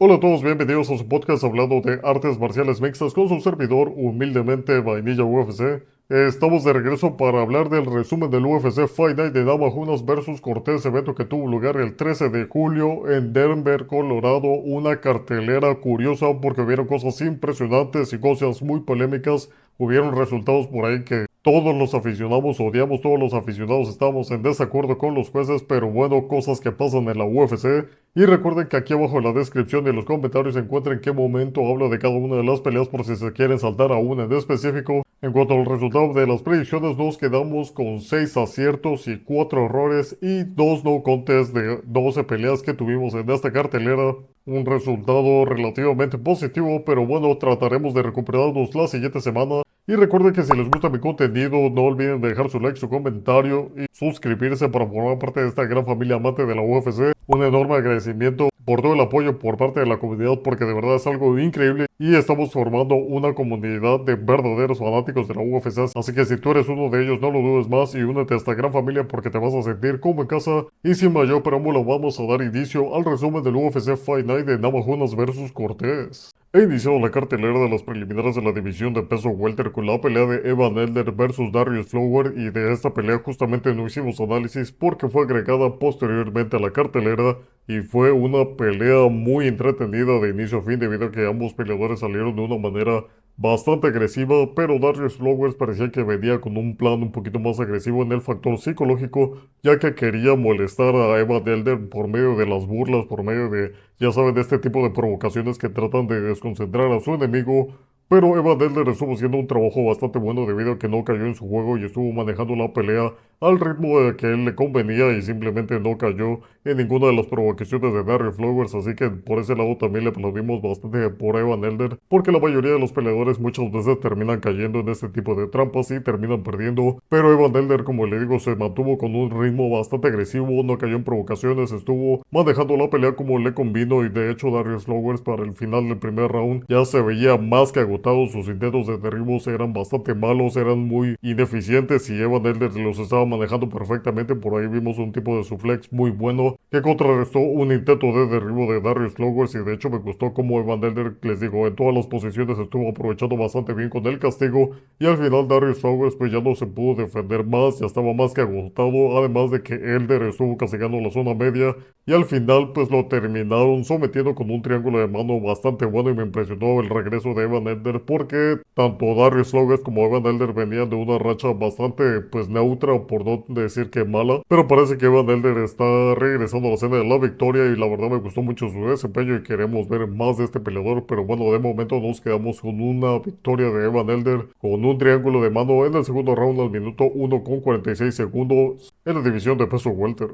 Hola a todos, bienvenidos a su podcast hablando de artes marciales mixtas con su servidor humildemente Vainilla UFC. Estamos de regreso para hablar del resumen del UFC Fight Night de Navajunas versus Cortés, evento que tuvo lugar el 13 de julio en Denver, Colorado. Una cartelera curiosa porque hubieron cosas impresionantes y cosas muy polémicas. Hubieron resultados por ahí que todos los aficionados odiamos, todos los aficionados estamos en desacuerdo con los jueces, pero bueno, cosas que pasan en la UFC. Y recuerden que aquí abajo en la descripción y en los comentarios se encuentra en qué momento hablo de cada una de las peleas por si se quieren saltar a una en específico. En cuanto al resultado de las predicciones, nos quedamos con 6 aciertos y 4 errores y 2 no contests de 12 peleas que tuvimos en esta cartelera. Un resultado relativamente positivo, pero bueno, trataremos de recuperarnos la siguiente semana. Y recuerden que si les gusta mi contenido, no olviden dejar su like, su comentario y suscribirse para formar parte de esta gran familia amante de la UFC. Un enorme agradecimiento por todo el apoyo por parte de la comunidad porque de verdad es algo increíble y estamos formando una comunidad de verdaderos fanáticos de la UFC. Así que si tú eres uno de ellos, no lo dudes más y únete a esta gran familia porque te vas a sentir como en casa. Y sin mayor preámbulo, vamos a dar inicio al resumen del UFC Fight Night de Navajunas versus Cortés. He iniciado la cartelera de las preliminares de la división de peso welter con la pelea de Evan Elder versus Darius Flower, y de esta pelea justamente no hicimos análisis porque fue agregada posteriormente a la cartelera y fue una pelea muy entretenida de inicio a fin debido a que ambos peleadores salieron de una manera bastante agresiva, pero Darius Flowers parecía que venía con un plan un poquito más agresivo en el factor psicológico, ya que quería molestar a Evan Elder por medio de las burlas, por medio de, ya saben, de este tipo de provocaciones que tratan de desconcentrar a su enemigo. Pero Evan Elder estuvo haciendo un trabajo bastante bueno debido a que no cayó en su juego y estuvo manejando la pelea al ritmo de que él le convenía y simplemente no cayó en ninguna de las provocaciones de Darius Flowers, así que por ese lado también le aplaudimos bastante por Evan Elder, porque la mayoría de los peleadores muchas veces terminan cayendo en este tipo de trampas y terminan perdiendo, pero Evan Elder, como le digo, se mantuvo con un ritmo bastante agresivo, no cayó en provocaciones, estuvo manejando la pelea como le convino y de hecho Darius Flowers para el final del primer round ya se veía más que agotado, sus intentos de derribos eran bastante malos, eran muy ineficientes y Evan Elder los estaba manejando perfectamente. Por ahí vimos un tipo de suplex muy bueno que contrarrestó un intento de derribo de Darius Flowers y de hecho me gustó como Evan Elder, les digo, en todas las posiciones estuvo aprovechando bastante bien con el castigo y al final Darius Flowers pues ya no se pudo defender más, ya estaba más que agotado, además de que Elder estuvo castigando la zona media y al final pues lo terminaron sometiendo con un triángulo de mano bastante bueno y me impresionó el regreso de Evan Elder porque tanto Darius Flowers como Evan Elder venían de una racha bastante pues neutra, por no decir que mala, pero parece que Evan Elder está regresando a la escena de la victoria y la verdad me gustó mucho su desempeño y queremos ver más de este peleador, pero bueno, de momento nos quedamos con una victoria de Evan Elder con un triángulo de mano en el segundo round al minuto 1 con 46 segundos en la división de peso welter.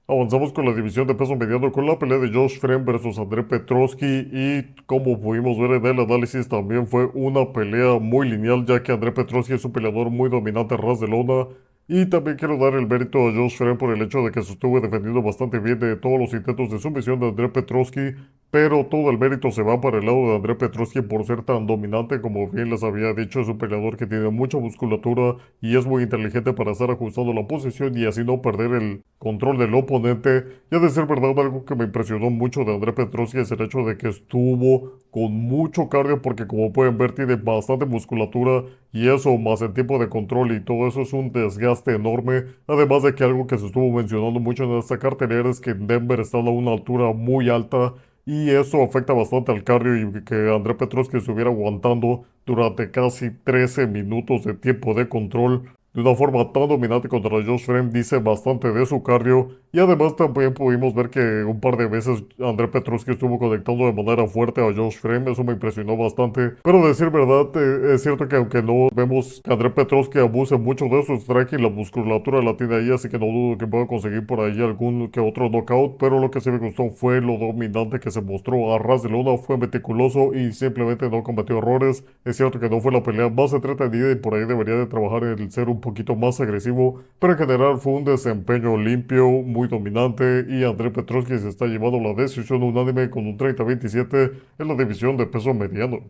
Avanzamos con la división de peso mediano con la pelea de Josh Friend versus André Petroski y como pudimos ver en el análisis también fue una pelea muy lineal ya que André Petroski es un peleador muy dominante a ras de lona y también quiero dar el mérito a Josh Friend por el hecho de que se estuvo defendiendo bastante bien de todos los intentos de sumisión de André Petroski, pero todo el mérito se va para el lado de André Petroski por ser tan dominante. Como bien les había dicho, es un peleador que tiene mucha musculatura y es muy inteligente para estar ajustando la posición y así no perder el control del oponente. Y a decir verdad, algo que me impresionó mucho de André Petroski es el hecho de que estuvo con mucho cardio porque como pueden ver tiene bastante musculatura y eso más el tiempo de control y todo eso es un desgaste enorme. Además de que algo que se estuvo mencionando mucho en esta cartelera es que Denver está a una altura muy alta y eso afecta bastante al cardio y que André Petroski estuviera aguantando durante casi 13 minutos de tiempo de control de una forma tan dominante contra Josh Friend dice bastante de su cardio y además también pudimos ver que un par de veces André Petroski estuvo conectando de manera fuerte a Josh Friend, eso me impresionó bastante, pero a decir verdad es cierto que aunque no vemos que André Petroski abuse mucho de su striking, la musculatura la tiene ahí, así que no dudo que pueda conseguir por ahí algún que otro knockout, pero lo que sí me gustó fue lo dominante que se mostró a ras de lona, fue meticuloso y simplemente no cometió errores. Es cierto que no fue la pelea más entretenida y por ahí debería de trabajar en el ser un poquito más agresivo, pero en general fue un desempeño limpio, muy dominante y André Petroski se está llevando la decisión unánime con un 30-27 en la división de peso mediano.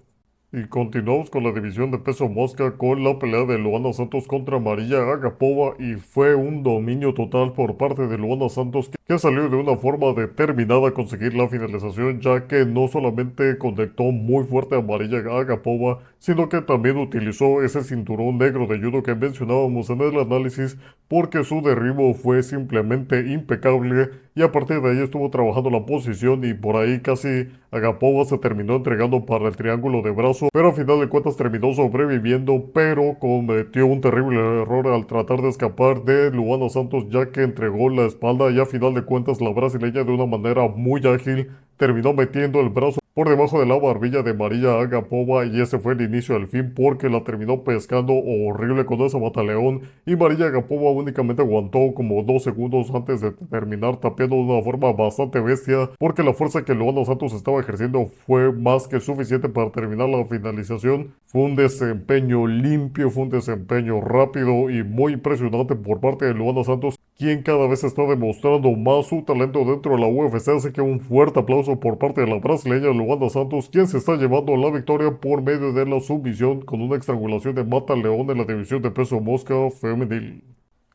Y continuamos con la división de peso mosca con la pelea de Luana Santos contra María Agapova y fue un dominio total por parte de Luana Santos que salió de una forma determinada a conseguir la finalización, ya que no solamente conectó muy fuerte a María Agapova, sino que también utilizó ese cinturón negro de judo que mencionábamos en el análisis, porque su derribo fue simplemente impecable y a partir de ahí estuvo trabajando la posición y por ahí casi Agapova se terminó entregando para el triángulo de brazo, pero a final de cuentas terminó sobreviviendo, pero cometió un terrible error al tratar de escapar de Luana Santos, ya que entregó la espalda y a final de cuentas la brasileña de una manera muy ágil terminó metiendo el brazo por debajo de la barbilla de María Agapova y ese fue el inicio del fin porque la terminó pescando horrible con ese mataleón y María Agapova únicamente aguantó como 2 segundos antes de terminar tapeando de una forma bastante bestia porque la fuerza que Luana Santos estaba ejerciendo fue más que suficiente para terminar la finalización. Fue un desempeño limpio, fue un desempeño rápido y muy impresionante por parte de Luana Santos, quien cada vez está demostrando más su talento dentro de la UFC, así que un fuerte aplauso por parte de la brasileña Luana Santos, quien se está llevando la victoria por medio de la sumisión con una estrangulación de Mata León en la división de peso mosca femenil.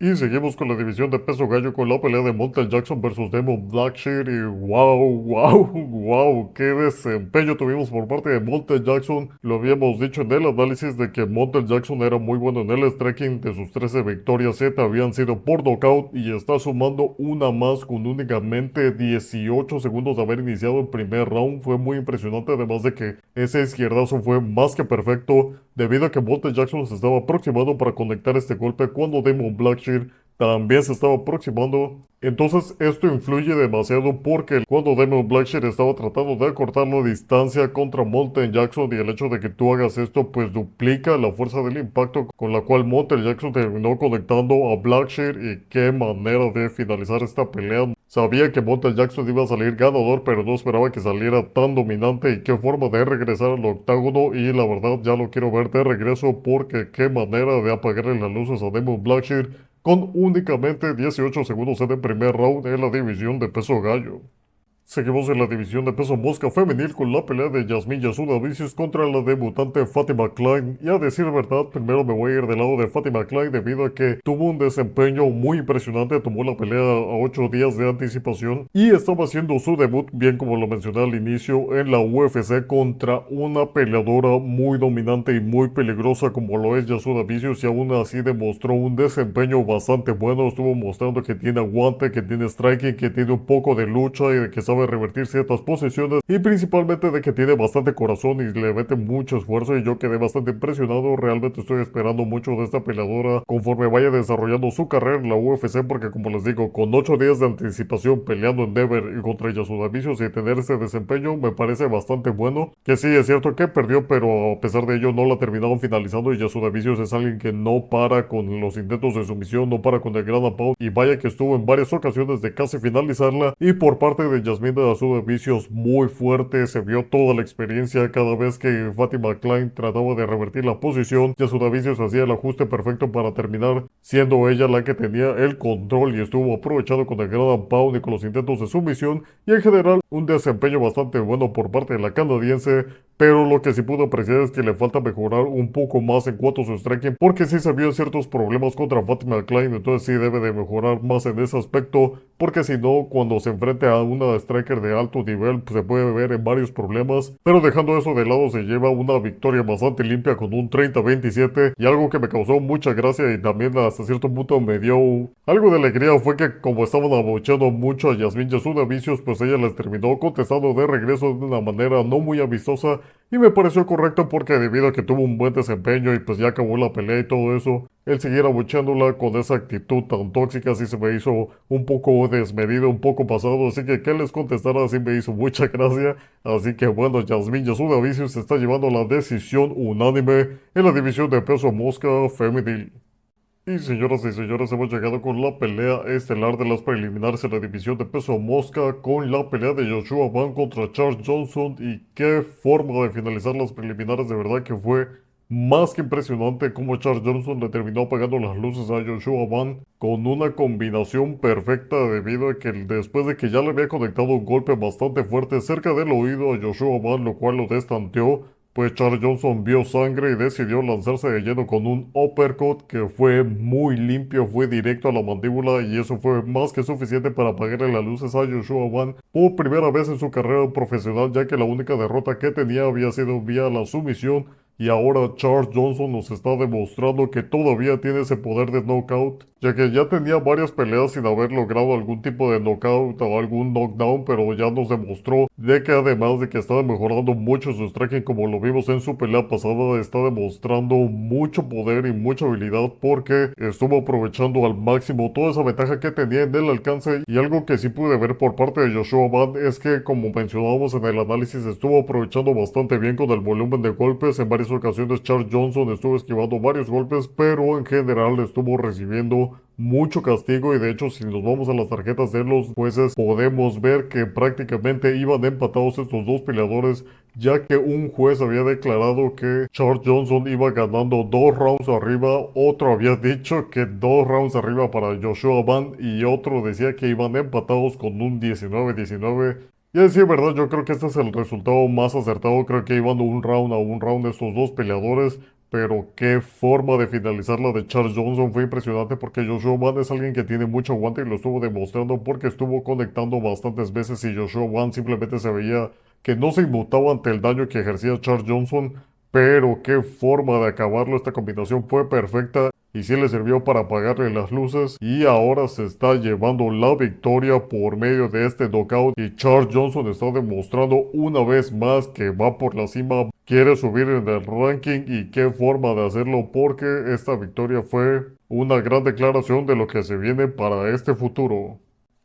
Y seguimos con la división de peso gallo con la pelea de Montel Jackson versus Demon Blackshear y wow, qué desempeño tuvimos por parte de Montel Jackson. Lo habíamos dicho en el análisis de que Montel Jackson era muy bueno en el striking, de sus 13 victorias 7 habían sido por nocaut y está sumando una más con únicamente 18 segundos de haber iniciado el primer round. Fue muy impresionante, además de que ese izquierdazo fue más que perfecto debido a que Montel Jackson se estaba aproximando para conectar este golpe cuando Demon Blackshear también se estaba aproximando. Entonces esto influye demasiado porque cuando Demon Blackshear estaba tratando de acortar la distancia contra Montel Jackson y el hecho de que tú hagas esto pues duplica la fuerza del impacto con la cual Montel Jackson terminó conectando a Blackshear y qué manera de finalizar esta pelea. Sabía que Montel Jackson iba a salir ganador, pero no esperaba que saliera tan dominante y qué forma de regresar al octágono y la verdad ya lo quiero ver de regreso porque qué manera de apagarle las luces a Demon Blackshear con únicamente 18 segundos en el primer round en la división de peso gallo. Seguimos en la división de peso mosca femenil con la pelea de Yasmin Yasuda Vicious contra la debutante Fatima Klein. Y a decir verdad, primero me voy a ir del lado de Fatima Klein debido a que tuvo un desempeño muy impresionante, tomó la pelea a 8 días de anticipación y estaba haciendo su debut, bien como lo mencioné al inicio, en la UFC contra una peleadora muy dominante y muy peligrosa como lo es Yasuda Vicious y aún así demostró un desempeño bastante bueno, estuvo mostrando que tiene aguante, que tiene striking, que tiene un poco de lucha y de que sabe revertir ciertas posiciones y principalmente de que tiene bastante corazón y le mete mucho esfuerzo y yo quedé bastante impresionado. Realmente estoy esperando mucho de esta peleadora conforme vaya desarrollando su carrera en la UFC porque como les digo, con 8 días de anticipación peleando en Denver y contra Yasuda Vicious y tener ese desempeño me parece bastante bueno. Que sí, es cierto que perdió, pero a pesar de ello no la terminaron finalizando y Yasuda Vicious es alguien que no para con los intentos de sumisión, no para con el gran pound y vaya que estuvo en varias ocasiones de casi finalizarla y por parte de Yasmin de Yasuda Vicious muy fuerte, se vio toda la experiencia cada vez que Fatima Klein trataba de revertir la posición, Yasuda Vicious hacía el ajuste perfecto para terminar siendo ella la que tenía el control y estuvo aprovechado con el gran pound y con los intentos de sumisión y en general un desempeño bastante bueno por parte de la canadiense, pero lo que sí puedo apreciar es que le falta mejorar un poco más en cuanto a su striking, porque sí se vio ciertos problemas contra Fatima Klein, entonces sí debe de mejorar más en ese aspecto, porque si no, cuando se enfrente a una striker de alto nivel, pues se puede ver en varios problemas, pero dejando eso de lado se lleva una victoria bastante limpia con un 30-27, y algo que me causó mucha gracia y también hasta cierto punto me dio algo de alegría fue que como estaban abucheando mucho a Yasmin Yasuda Vicious, pues ella les terminó contestando de regreso de una manera no muy amistosa, y me pareció correcto porque debido a que tuvo un buen desempeño y pues ya acabó la pelea y todo eso, el seguir abucheándola con esa actitud tan tóxica sí se me hizo un poco desmedido, un poco pasado, así que les contestara sí me hizo mucha gracia. Así que bueno, Yasmin Yasuda Vicious se está llevando la decisión unánime en la división de peso mosca femenil. Y señoras y señores, hemos llegado con la pelea estelar de las preliminares en la división de peso mosca, con la pelea de Joshua Van contra Charles Johnson. Y qué forma de finalizar las preliminares, de verdad que fue más que impresionante cómo Charles Johnson le terminó apagando las luces a Joshua Van con una combinación perfecta debido a que después de que ya le había conectado un golpe bastante fuerte cerca del oído a Joshua Van, lo cual lo destanteó, pues Charles Johnson vio sangre y decidió lanzarse de lleno con un uppercut que fue muy limpio, fue directo a la mandíbula y eso fue más que suficiente para apagarle las luces a Joshua Wan por primera vez en su carrera profesional, ya que la única derrota que tenía había sido vía la sumisión. Y ahora Charles Johnson nos está demostrando que todavía tiene ese poder de knockout, ya que ya tenía varias peleas sin haber logrado algún tipo de knockout o algún knockdown, pero ya nos demostró de que además de que está mejorando mucho su striking como lo vimos en su pelea pasada, está demostrando mucho poder y mucha habilidad porque estuvo aprovechando al máximo toda esa ventaja que tenía en el alcance. Y algo que sí pude ver por parte de Joshua Wan es que, como mencionábamos en el análisis, estuvo aprovechando bastante bien con el volumen de golpes. En varias ocasiones Charles Johnson estuvo esquivando varios golpes, pero en general estuvo recibiendo mucho castigo. Y de hecho, si nos vamos a las tarjetas de los jueces, podemos ver que prácticamente iban empatados estos dos peleadores, ya que un juez había declarado que Charles Johnson iba ganando 2 rounds arriba, otro había dicho que 2 rounds arriba para Joshua Wan y otro decía que iban empatados con un 19-19. Y a decir verdad, yo creo que este es el resultado más acertado. Creo que iban un round a un round estos dos peleadores. Pero qué forma de finalizar la de Charles Johnson fue impresionante porque Joshua Wan es alguien que tiene mucho aguante y lo estuvo demostrando porque estuvo conectando bastantes veces y Joshua Wan simplemente se veía que no se inmutaba ante el daño que ejercía Charles Johnson. Pero qué forma de acabarlo, esta combinación fue perfecta y sí le sirvió para apagarle las luces y ahora se está llevando la victoria por medio de este knockout y Charles Johnson está demostrando una vez más que va por la cima, quiere subir en el ranking y qué forma de hacerlo porque esta victoria fue una gran declaración de lo que se viene para este futuro.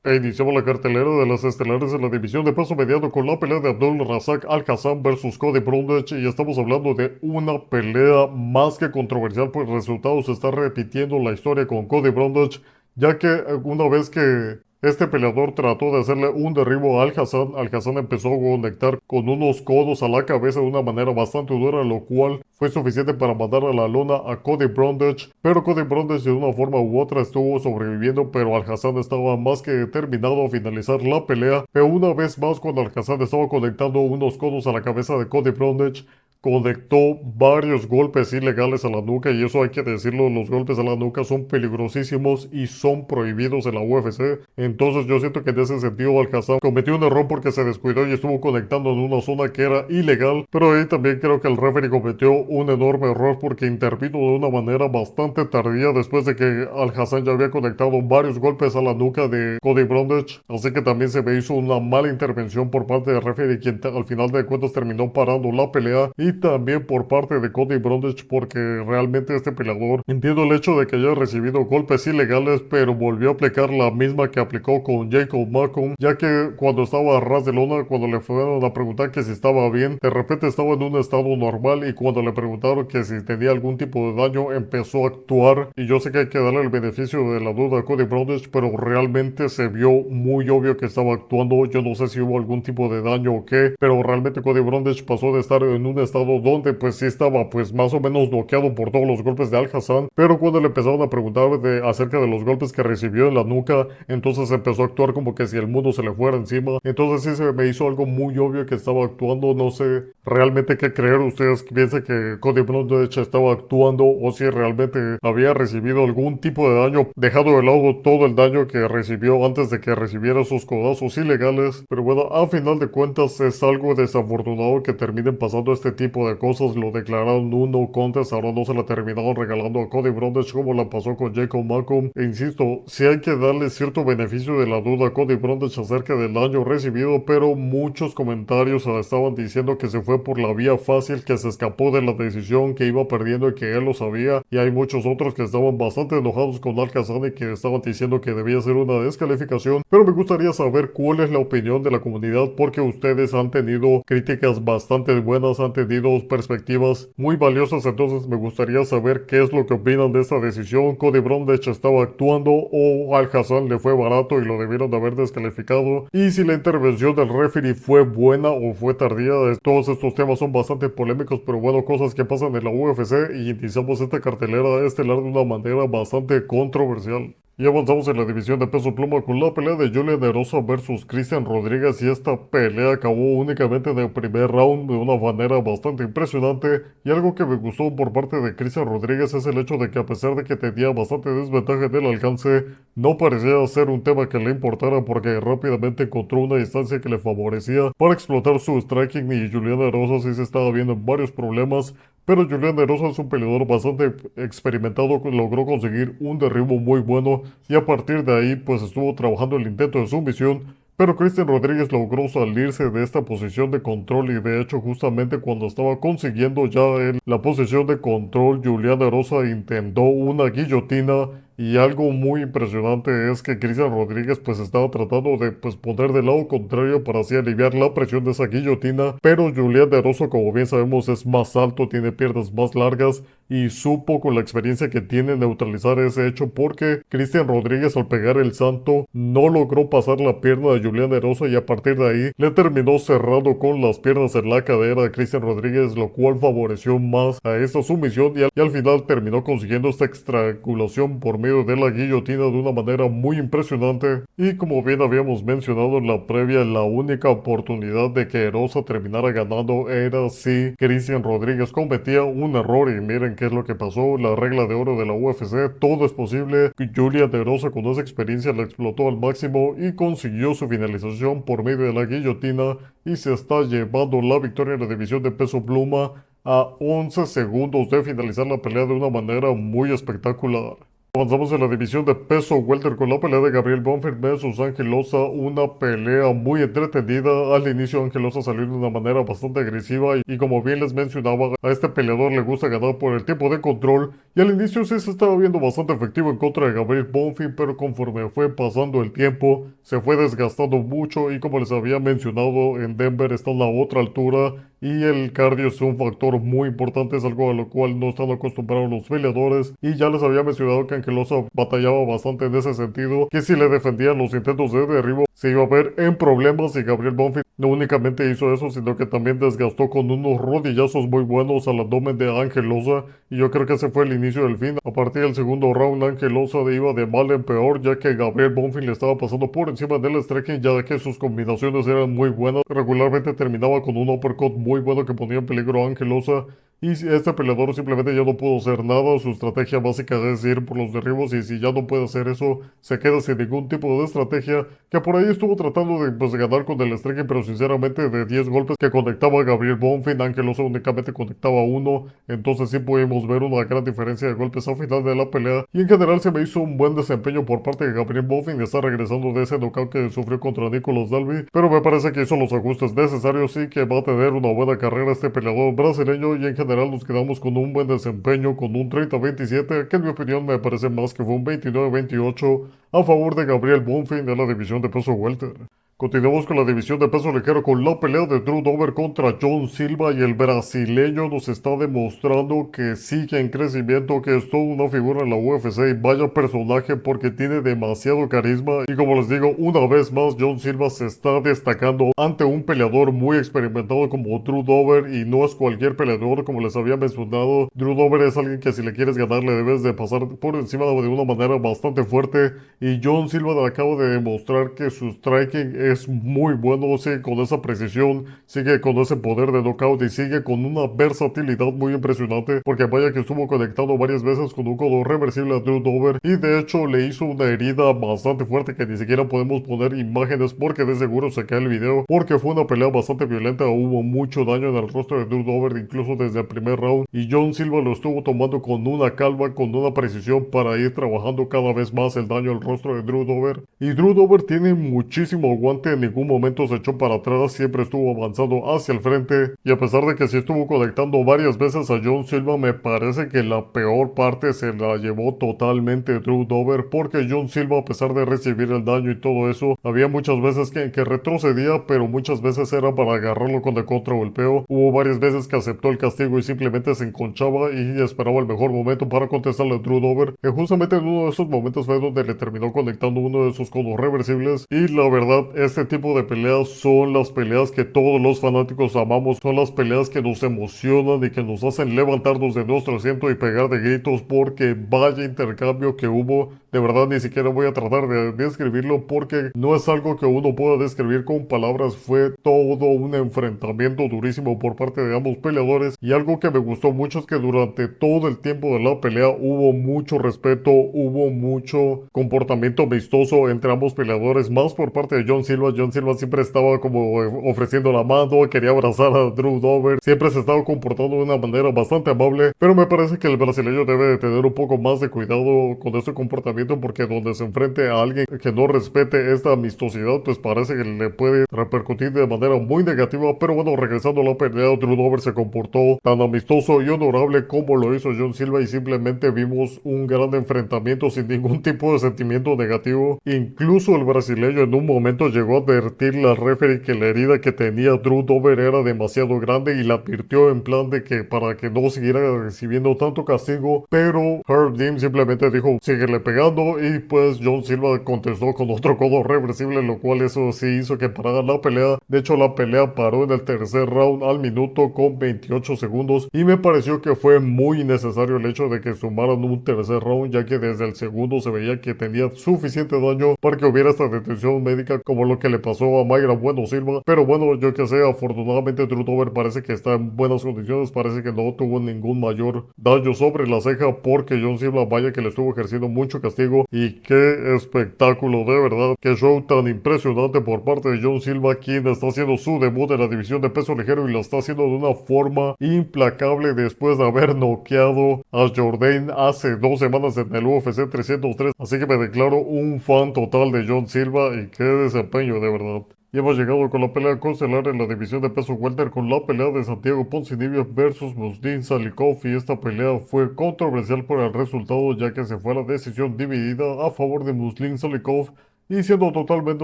E iniciamos la cartelera de las estelares en la división de peso mediano con la pelea de Abdul Razak Al-Hassan versus Cody Brundage y estamos hablando de una pelea más que controversial, pues el resultado se está repitiendo la historia con Cody Brundage, ya que una vez que este peleador trató de hacerle un derribo a Al-Hassan empezó a conectar con unos codos a la cabeza de una manera bastante dura, lo cual fue suficiente para mandar a la lona a Cody Brundage, pero Cody Brundage de una forma u otra estuvo sobreviviendo, pero Al-Hassan estaba más que determinado a finalizar la pelea, pero una vez más cuando Al-Hassan estaba conectando unos codos a la cabeza de Cody Brundage, conectó varios golpes ilegales a la nuca y eso hay que decirlo, los golpes a la nuca son peligrosísimos y son prohibidos en la UFC. Entonces yo siento que en ese sentido Al-Hassan cometió un error porque se descuidó y estuvo conectando en una zona que era ilegal, pero ahí también creo que el referee cometió un enorme error porque intervino de una manera bastante tardía después de que Al-Hassan ya había conectado varios golpes a la nuca de Cody Brundage, así que también se me hizo una mala intervención por parte del referee quien al final de cuentas terminó parando la pelea y también por parte de Cody Brundage porque realmente este peleador, entiendo el hecho de que haya recibido golpes ilegales, pero volvió a aplicar la misma que aplicó con Jacob Malcolm, ya que cuando estaba a ras de lona, cuando le fueron a preguntar que si estaba bien, de repente estaba en un estado normal y cuando le preguntaron que si tenía algún tipo de daño, empezó a actuar y yo sé que hay que darle el beneficio de la duda a Cody Brundage, pero realmente se vio muy obvio que estaba actuando. Yo no sé si hubo algún tipo de daño o qué, pero realmente Cody Brundage pasó de estar en un estado donde pues sí estaba pues más o menos noqueado por todos los golpes de Al-Hassan, pero cuando le empezaron a preguntar acerca de los golpes que recibió en la nuca, entonces empezó a actuar como que si el mundo se le fuera encima. Entonces sí se me hizo algo muy obvio que estaba actuando. No sé realmente qué creer. Ustedes piensan que Cody Brundage estaba actuando o si realmente había recibido algún tipo de daño, dejado de lado todo el daño que recibió antes de que recibiera esos codazos ilegales. Pero bueno, a final de cuentas es algo desafortunado que terminen pasando este tipo de cosas. Lo declararon un no contest, ahora no se la terminaron regalando a Cody Brundage como la pasó con Jacob Malcolm. E insisto, si hay que darle cierto beneficio de la duda a Cody Brundage acerca del daño recibido, pero muchos comentarios estaban diciendo que se fue por la vía fácil, que se escapó de la decisión, que iba perdiendo y que él lo sabía. Y hay muchos otros que estaban bastante enojados con Al-Hassan y que estaban diciendo que debía ser una descalificación. Pero me gustaría saber cuál es la opinión de la comunidad porque ustedes han tenido críticas bastante buenas, han tenido perspectivas muy valiosas, entonces me gustaría saber qué es lo que opinan de esta decisión. ¿Cody Brundage estaba actuando o Al-Hassan le fue barato y lo debieron de haber descalificado? Y si la intervención del referee fue buena o fue tardía. Todos estos temas son bastante polémicos, pero bueno, cosas que pasan en la UFC y iniciamos esta cartelera estelar de una manera bastante controversial. Y avanzamos en la división de peso pluma con la pelea de Julian Erosa versus Christian Rodríguez, y esta pelea acabó únicamente en el primer round de una manera bastante impresionante. Y algo que me gustó por parte de Christian Rodríguez es el hecho de que, a pesar de que tenía bastante desventaja en el alcance, no parecía ser un tema que le importara, porque rápidamente encontró una distancia que le favorecía para explotar su striking. Y Julian Erosa sí se estaba viendo en varios problemas, pero Julian Erosa es un peleador bastante experimentado, logró conseguir un derribo muy bueno, y a partir de ahí pues estuvo trabajando el intento de sumisión. Pero Christian Rodríguez logró salirse de esta posición de control, y de hecho justamente cuando estaba consiguiendo ya la posición de control, Julian Erosa intentó una guillotina. Y algo muy impresionante es que Christian Rodríguez pues estaba tratando de pues poner del lado contrario para así aliviar la presión de esa guillotina, pero Julian Erosa, como bien sabemos, es más alto, tiene piernas más largas, y supo con la experiencia que tiene neutralizar ese hecho, porque Christian Rodríguez, al pegar el santo, no logró pasar la pierna de Julian Erosa, y a partir de ahí le terminó cerrando con las piernas en la cadera a Christian Rodríguez, lo cual favoreció más a esta sumisión, y al final terminó consiguiendo esta estrangulación por medio de la guillotina de una manera muy impresionante. Y como bien habíamos mencionado en la previa, la única oportunidad de que Erosa terminara ganando era si Christian Rodríguez cometía un error, y miren qué es lo que pasó. La regla de oro de la UFC: todo es posible. Julian Erosa, con esa experiencia, la explotó al máximo y consiguió su finalización por medio de la guillotina, y se está llevando la victoria en la división de peso pluma a 11 segundos de finalizar la pelea de una manera muy espectacular. Avanzamos en la división de peso welter con la pelea de Gabriel Bonfim versus Ángel Loza, una pelea muy entretenida. Al inicio Ángel Loza salió de una manera bastante agresiva, y como bien les mencionaba, a este peleador le gusta ganar por el tiempo de control, y al inicio sí se estaba viendo bastante efectivo en contra de Gabriel Bonfim, pero conforme fue pasando el tiempo se fue desgastando mucho, y como les había mencionado, en Denver está a la otra altura y el cardio es un factor muy importante, es algo a lo cual no están acostumbrados los peleadores. Y ya les había mencionado que Anquilosa batallaba bastante en ese sentido, que si le defendían los intentos de derribo se iba a ver en problemas, y Gabriel Bonfim no únicamente hizo eso, sino que también desgastó con unos rodillazos muy buenos al abdomen de Ángel Loza, y yo creo que ese fue el inicio del fin. A partir del segundo round, Ángel Loza iba de mal en peor, ya que Gabriel Bonfim le estaba pasando por encima del striking, ya que sus combinaciones eran muy buenas. Regularmente terminaba con un uppercut muy bueno que ponía en peligro a Ángel Loza, y este peleador simplemente ya no pudo hacer nada. Su estrategia básica es ir por los derribos, y si ya no puede hacer eso, se queda sin ningún tipo de estrategia. Que por ahí estuvo tratando de, pues, de ganar con el striking, pero sinceramente de 10 golpes que conectaba a Gabriel Bonfim, Ángel Loza únicamente conectaba uno. Entonces sí pudimos ver una gran diferencia de golpes al final de la pelea, y en general se me hizo un buen desempeño por parte de Gabriel Bonfim. Está regresando de ese knockout que sufrió contra Nicolas Dalby, pero me parece que hizo los ajustes necesarios y que va a tener una buena carrera este peleador brasileño, y en general nos quedamos con un buen desempeño, con un 30-27, que en mi opinión me parece más que fue un 29-28 a favor de Gabriel Bonfim de la división de peso welter. Continuamos con la división de peso ligero con la pelea de Drew Dober contra John Silva, y el brasileño nos está demostrando que sigue en crecimiento, que es toda una figura en la UFC, y vaya personaje, porque tiene demasiado carisma. Y como les digo, una vez más John Silva se está destacando ante un peleador muy experimentado como Drew Dober, y no es cualquier peleador. Como les había mencionado, Drew Dober es alguien que si le quieres ganar le debes de pasar por encima de una manera bastante fuerte, y John Silva acaba de demostrar que su striking es muy bueno, sigue con esa precisión, sigue con ese poder de knockout, y sigue con una versatilidad muy impresionante, porque vaya que estuvo conectado varias veces con un codo reversible a Drew Dober, y de hecho le hizo una herida bastante fuerte que ni siquiera podemos poner imágenes, porque de seguro se cae el video, porque fue una pelea bastante violenta. Hubo mucho daño en el rostro de Drew Dober, incluso desde el primer round, y John Silva lo estuvo tomando con una calma, con una precisión, para ir trabajando cada vez más el daño al rostro de Drew Dober. Y Drew Dober tiene muchísimo aguante, en ningún momento se echó para atrás, siempre estuvo avanzando hacia el frente, y a pesar de que sí estuvo conectando varias veces a John Silva, me parece que la peor parte se la llevó totalmente Drew Dober, porque John Silva, a pesar de recibir el daño y todo eso, había muchas veces que retrocedía, pero muchas veces era para agarrarlo con el contragolpeo. Hubo varias veces que aceptó el castigo y simplemente se enconchaba y esperaba el mejor momento para contestarle a Drew Dober, que justamente en uno de esos momentos fue donde le terminó conectando uno de esos codos reversibles. Y la verdad, este tipo de peleas son las peleas que todos los fanáticos amamos, son las peleas que nos emocionan y que nos hacen levantarnos de nuestro asiento y pegar de gritos, porque vaya intercambio que hubo de verdad ni siquiera voy a tratar de describirlo porque no es algo que uno pueda describir con palabras. Fue todo un enfrentamiento durísimo por parte de ambos peleadores, y algo que me gustó mucho es que durante todo el tiempo de la pelea hubo mucho respeto, hubo mucho comportamiento amistoso entre ambos peleadores, más por parte de John Silva. John Silva siempre estaba como ofreciendo la mano, quería abrazar a Drew Dober, siempre se estaba comportando de una manera bastante amable, pero me parece que el brasileño debe de tener un poco más de cuidado con este comportamiento, porque donde se enfrente a alguien que no respete esta amistosidad, pues parece que le puede repercutir de manera muy negativa. Pero bueno, regresando a la pelea, Drew Dober se comportó tan amistoso y honorable como lo hizo John Silva, y simplemente vimos un gran enfrentamiento sin ningún tipo de sentimiento negativo. Incluso el brasileño en un momento llegó a advertirle al referee que la herida que tenía Drew Dober era demasiado grande, y la advirtió en plan de que para que no siguiera recibiendo tanto castigo, pero Herb Dean simplemente dijo síguele pegando, y pues John Silva contestó con otro codo reversible, lo cual eso sí hizo que parara la pelea. De hecho, la pelea paró en el tercer round al minuto con 28 segundos, y me pareció que fue muy innecesario el hecho de que sumaran un tercer round, ya que desde el segundo se veía que tenía suficiente daño para que hubiera esta detención médica como lo que le pasó a Mayra Bueno Silva. Pero bueno, yo que sé, afortunadamente Drew Dober parece que está en buenas condiciones, parece que no tuvo ningún mayor daño sobre la ceja, porque John Silva vaya que le estuvo ejerciendo mucho castigo. Y qué espectáculo, de verdad, qué show tan impresionante por parte de John Silva, quien está haciendo su debut en la división de peso ligero y lo está haciendo de una forma implacable después de haber noqueado a Jourdain hace 2 semanas en el UFC 303. Así que me declaro un fan total de John Silva, y qué desempeño, de verdad. Y hemos llegado con la pelea constelar en la división de peso welter, con la pelea de Santiago Ponzinibbio versus Muslim Salikov, y esta pelea fue controversial por el resultado, ya que se fue a la decisión dividida a favor de Muslim Salikov. Y siendo totalmente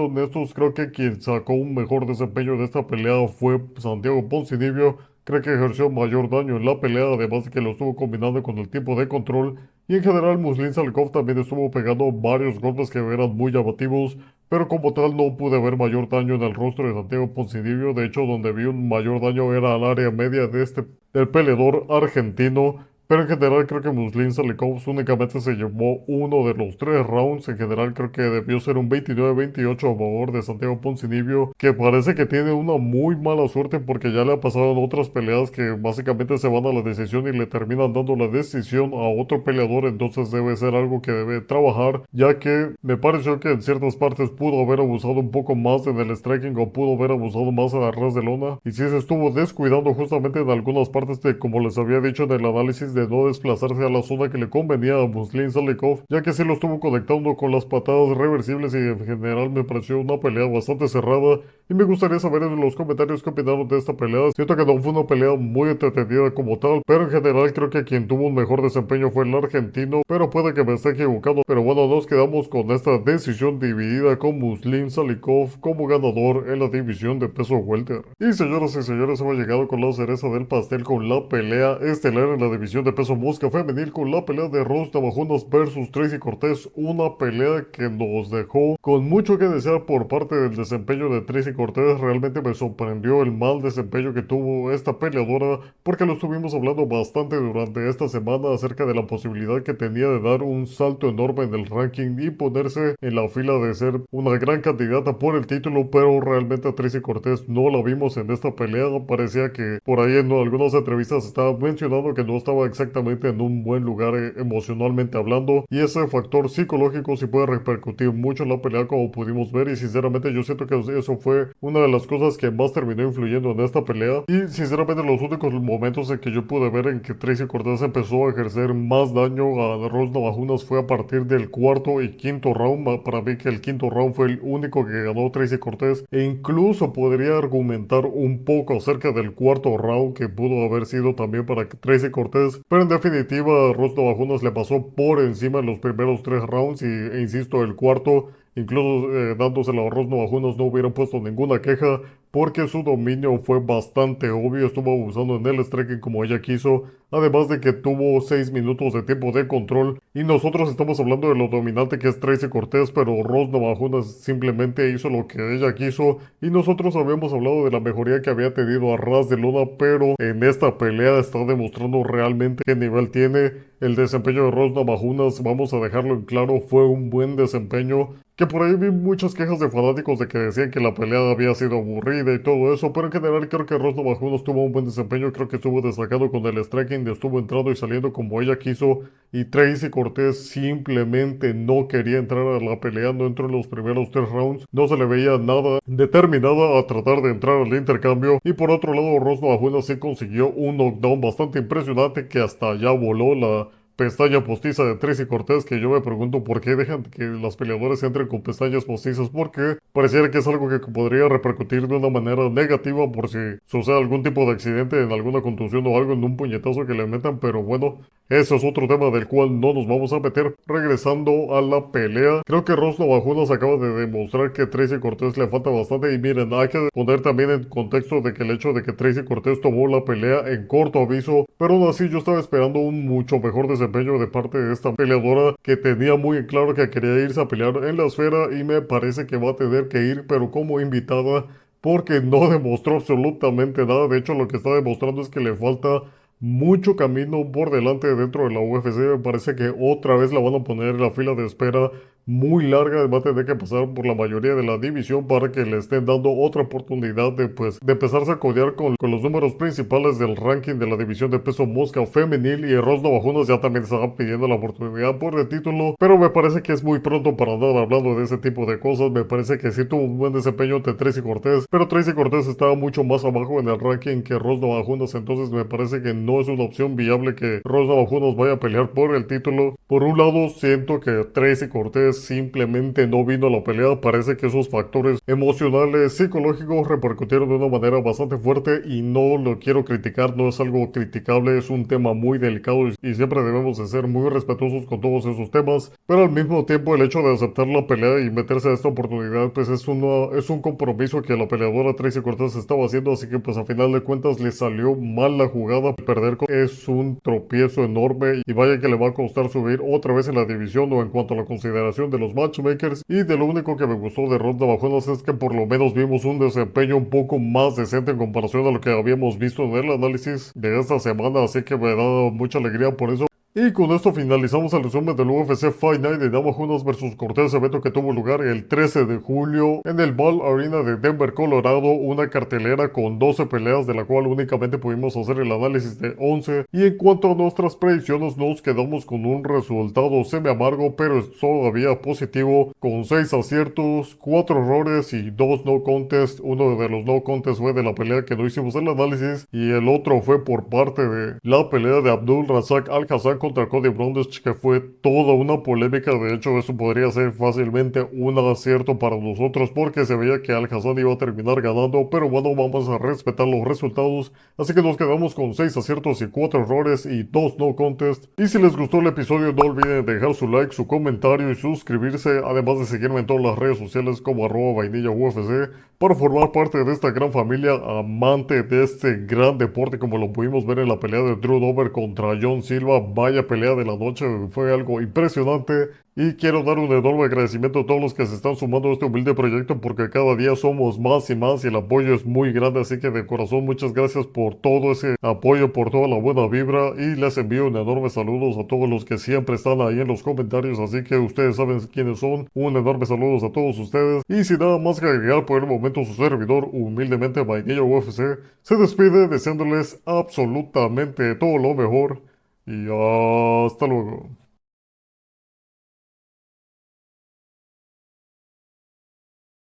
honestos, creo que quien sacó un mejor desempeño de esta pelea fue Santiago Ponzinibbio. Creo que ejerció mayor daño en la pelea, además de que lo estuvo combinando con el tiempo de control. Y en general Muslim Salikov también estuvo pegando varios golpes que eran muy llamativos, pero como tal no pude ver mayor daño en el rostro de Santiago Ponzinibbio. De hecho, donde vi un mayor daño era al área media del peleador argentino. Pero en general creo que Muslim Salikov únicamente se llevó uno de los 3 rounds. En general creo que debió ser un 29-28 a favor de Santiago Ponzinibbio, que parece que tiene una muy mala suerte, porque ya le ha pasado en otras peleas que básicamente se van a la decisión y le terminan dando la decisión a otro peleador. Entonces debe ser algo que debe trabajar, ya que me pareció que en ciertas partes pudo haber abusado un poco más en el striking, o pudo haber abusado más a ras de lona, y sí se estuvo descuidando justamente en algunas partes de, como les había dicho en el análisis, de no desplazarse a la zona que le convenía a Muslim Salikov, ya que sí lo estuvo conectando con las patadas reversibles, y en general me pareció una pelea bastante cerrada. Y me gustaría saber en los comentarios qué opinaron de esta pelea. Siento que no fue una pelea muy entretenida como tal, pero en general creo que quien tuvo un mejor desempeño fue el argentino, pero puede que me esté equivocando. Pero bueno, nos quedamos con esta decisión dividida, con Muslim Salikov como ganador en la división de peso welter. Y señoras y señores, hemos llegado con la cereza del pastel, con la pelea estelar en la división de peso mosca femenil, con la pelea de Rose Navajunas versus Tracy Cortés. Una pelea que nos dejó con mucho que desear por parte del desempeño de Tracy Cortés. Realmente me sorprendió el mal desempeño que tuvo esta peleadora, porque lo estuvimos hablando bastante durante esta semana acerca de la posibilidad que tenía de dar un salto enorme en el ranking y ponerse en la fila de ser una gran candidata por el título. Pero realmente a Tracy Cortés no la vimos en esta pelea. Parecía que por ahí en algunas entrevistas estaba mencionando que no estaba exactamente en un buen lugar emocionalmente hablando, y ese factor psicológico sí puede repercutir mucho en la pelea, como pudimos ver. Y sinceramente yo siento que eso fue una de las cosas que más terminó influyendo en esta pelea. Y sinceramente los únicos momentos en que yo pude ver en que Tracy Cortés empezó a ejercer más daño a Rose Navajunas fue a partir del cuarto y quinto round. Para mí que el quinto round fue el único que ganó Tracy Cortés, e incluso podría argumentar un poco acerca del cuarto round, que pudo haber sido también para Tracy Cortés. Pero en definitiva Rose Navajunas le pasó por encima en los primeros 3 rounds, e insisto, el cuarto, incluso dándosela a Rose Navajunas, no hubieran puesto ninguna queja, porque su dominio fue bastante obvio. Estuvo abusando en el striking como ella quiso, además de que tuvo 6 minutos de tiempo de control. Y nosotros estamos hablando de lo dominante que es Tracy Cortés, pero Rose Navajunas simplemente hizo lo que ella quiso. Y nosotros habíamos hablado de la mejoría que había tenido a ras de lona, pero en esta pelea está demostrando realmente qué nivel tiene. el desempeño de Ross Namajunas, vamos a dejarlo en claro, fue un buen desempeño. Que por ahí vi muchas quejas de fanáticos de que decían que la pelea había sido aburrida y todo eso, pero en general creo que Ross Namajunas tuvo un buen desempeño, creo que estuvo destacado con el striking, estuvo entrando y saliendo como ella quiso, y Tracy Cortés simplemente no quería entrar a la pelea, no entró en los primeros 3 rounds, no se le veía nada determinada a tratar de entrar al intercambio, y por otro lado Ross Namajunas sí consiguió un knockdown bastante impresionante que hasta allá voló la pestaña postiza de Tracy Cortés, que yo me pregunto por qué dejan que las peleadoras entren con pestañas postizas, porque pareciera que es algo que podría repercutir de una manera negativa por si sucede algún tipo de accidente, en alguna contusión o algo, en un puñetazo que le metan, pero bueno, eso es otro tema del cual no nos vamos a meter. Regresando a la pelea, creo que Ross Namajunas acaba de demostrar que Tracy Cortés le falta bastante, y miren, hay que poner también en contexto de que el hecho de que Tracy Cortés tomó la pelea en corto aviso, pero aún así yo estaba esperando un mucho mejor desempeño de parte de esta peleadora, que tenía muy en claro que quería irse a pelear en la esfera, y me parece que va a tener que ir, pero como invitada, porque no demostró absolutamente nada. De hecho, lo que está demostrando es que le falta mucho camino por delante dentro de la UFC. Me parece que otra vez la van a poner en la fila de espera muy larga. Va a tener que pasar por la mayoría de la división para que le estén dando otra oportunidad de, pues, de empezarse a codear con los números principales del ranking de la división de peso mosca femenil. Y Ross Namajunas ya también estaba pidiendo la oportunidad por el título, pero me parece que es muy pronto para andar hablando de ese tipo de cosas. Me parece que sí tuvo un buen desempeño ante Tracy Cortés, pero Tracy Cortés estaba mucho más abajo en el ranking que Ross Namajunas, entonces me parece que no es una opción viable que Ross Namajunas vaya a pelear por el título. Por un lado, siento que Tracy Cortés simplemente no vino a la pelea. Parece que esos factores emocionales, psicológicos repercutieron de una manera bastante fuerte, y no lo quiero criticar, no es algo criticable, es un tema muy delicado y siempre debemos de ser muy respetuosos con todos esos temas, pero al mismo tiempo el hecho de aceptar la pelea y meterse a esta oportunidad, pues es un compromiso que la peleadora Tracy Cortés estaba haciendo, así que pues a final de cuentas le salió mal la jugada. Perder es un tropiezo enorme, y vaya que le va a costar subir otra vez en la división o en cuanto a la consideración de los matchmakers. Y de lo único que me gustó de Ronda Bajonas es que por lo menos vimos un desempeño un poco más decente en comparación a lo que habíamos visto en el análisis de esta semana, así que me da mucha alegría por eso. Y con esto finalizamos el resumen del UFC Fight Night de Namajunas vs Cortés, evento que tuvo lugar el 13 de julio en el Ball Arena de Denver, Colorado, una cartelera con 12 peleas, de la cual únicamente pudimos hacer el análisis de 11. Y en cuanto a nuestras predicciones, nos quedamos con un resultado semi amargo, pero es todavía positivo, con 6 aciertos, 4 errores y 2 no contest. Uno de los no contest fue de la pelea que no hicimos el análisis, y el otro fue por parte de la pelea de Abdul Razak Al-Hassan contra Cody Brundage, que fue toda una polémica. De hecho, eso podría ser fácilmente un acierto para nosotros, porque se veía que Al-Hassan iba a terminar ganando, pero bueno, vamos a respetar los resultados, así que nos quedamos con 6 aciertos y 4 errores y 2 no contest. Y si les gustó el episodio, no olviden dejar su like, su comentario y suscribirse, además de seguirme en todas las redes sociales como @vainilla_UFC, para formar parte de esta gran familia amante de este gran deporte, como lo pudimos ver en la pelea de Drew Dober contra John Silva. Vaya pelea de la noche, fue algo impresionante. Y quiero dar un enorme agradecimiento a todos los que se están sumando a este humilde proyecto, porque cada día somos más y más y el apoyo es muy grande, así que de corazón muchas gracias por todo ese apoyo, por toda la buena vibra, y les envío un enorme saludos a todos los que siempre están ahí en los comentarios, así que ustedes saben quiénes son. Un enorme saludos a todos ustedes, y sin nada más que agregar, por el momento su servidor, humildemente Vainilla UFC, se despide deseándoles absolutamente todo lo mejor, y hasta luego.